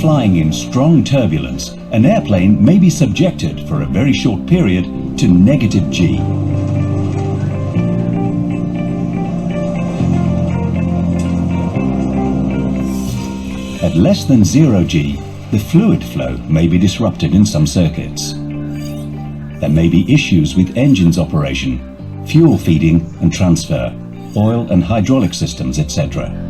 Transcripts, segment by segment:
flying in strong turbulence, an airplane may be subjected for a very short period to negative G. At less than 0 G, the fluid flow may be disrupted in some circuits. There may be issues with engines operation, fuel feeding and transfer, oil and hydraulic systems, etc.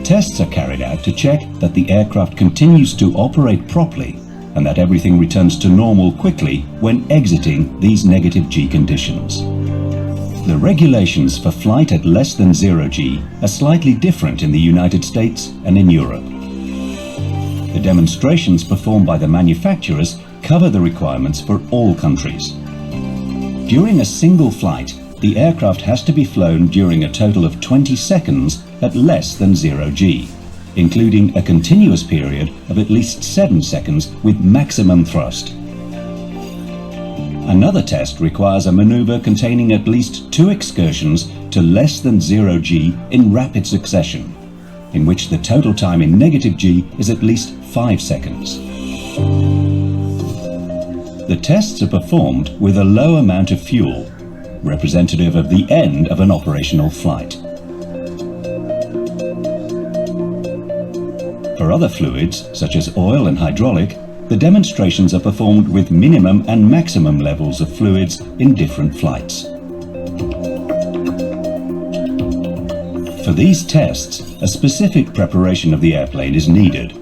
Tests are carried out to check that the aircraft continues to operate properly and that everything returns to normal quickly when exiting these negative G conditions. The regulations for flight at less than 0 G are slightly different in the United States and in Europe. The demonstrations performed by the manufacturers cover the requirements for all countries. During a single flight, the aircraft has to be flown during a total of 20 seconds at less than 0 G, including a continuous period of at least 7 seconds with maximum thrust. Another test requires a maneuver containing at least 2 excursions to less than 0 G in rapid succession, in which the total time in negative G is at least 5 seconds. The tests are performed with a low amount of fuel, representative of the end of an operational flight. For other fluids, such as oil and hydraulic, the demonstrations are performed with minimum and maximum levels of fluids in different flights. For these tests, a specific preparation of the airplane is needed.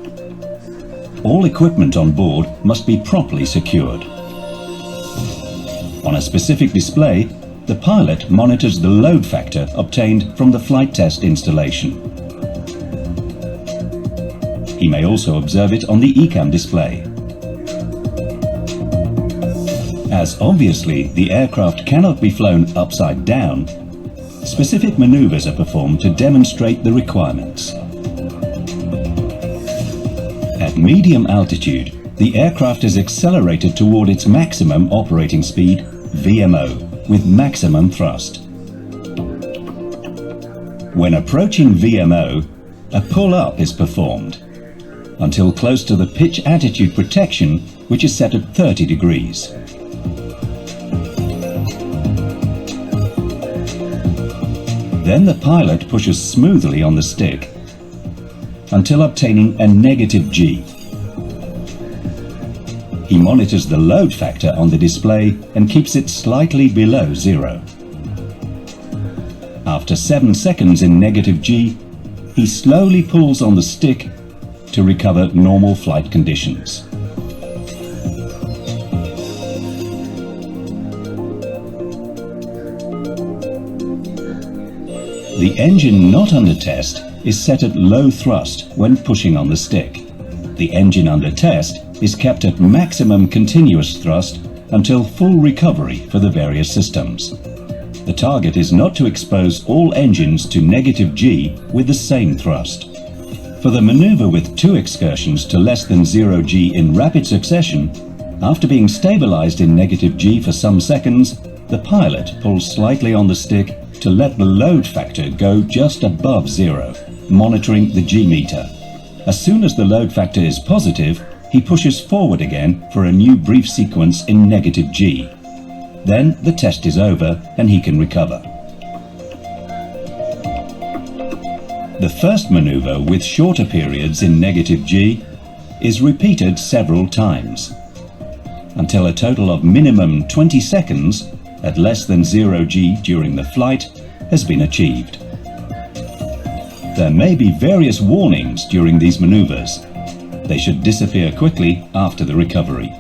All equipment on board must be properly secured. On a specific display, the pilot monitors the load factor obtained from the flight test installation. He may also observe it on the ECAM display. As obviously the aircraft cannot be flown upside down, specific maneuvers are performed to demonstrate the requirements. At medium altitude, the aircraft is accelerated toward its maximum operating speed, VMO, with maximum thrust. When approaching VMO, a pull-up is performed until close to the pitch attitude protection, which is set at 30 degrees. Then the pilot pushes smoothly on the stick until obtaining a negative G. He monitors the load factor on the display and keeps it slightly below 0. After 7 seconds in negative G, he slowly pulls on the stick to recover normal flight conditions. The engine not under test is set at low thrust when pushing on the stick. The engine under test is kept at maximum continuous thrust until full recovery for the various systems. The target is not to expose all engines to negative G with the same thrust. For the maneuver with 2 excursions to less than 0 G in rapid succession, after being stabilized in negative G for some seconds, the pilot pulls slightly on the stick to let the load factor go just above 0, monitoring the G meter. As soon as the load factor is positive, he pushes forward again for a new brief sequence in negative G. Then the test is over and he can recover. The first maneuver with shorter periods in negative G is repeated several times until a total of minimum 20 seconds at less than 0 G during the flight has been achieved. There may be various warnings during these maneuvers. They should disappear quickly after the recovery.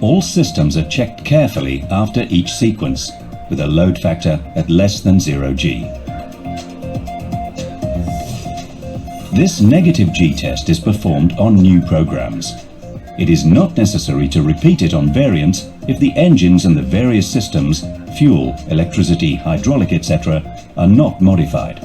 All systems are checked carefully after each sequence with a load factor at less than 0 G. This negative G test is performed on new programs. It is not necessary to repeat it on variants if the engines and the various systems, fuel, electricity, hydraulic, etc., are not modified.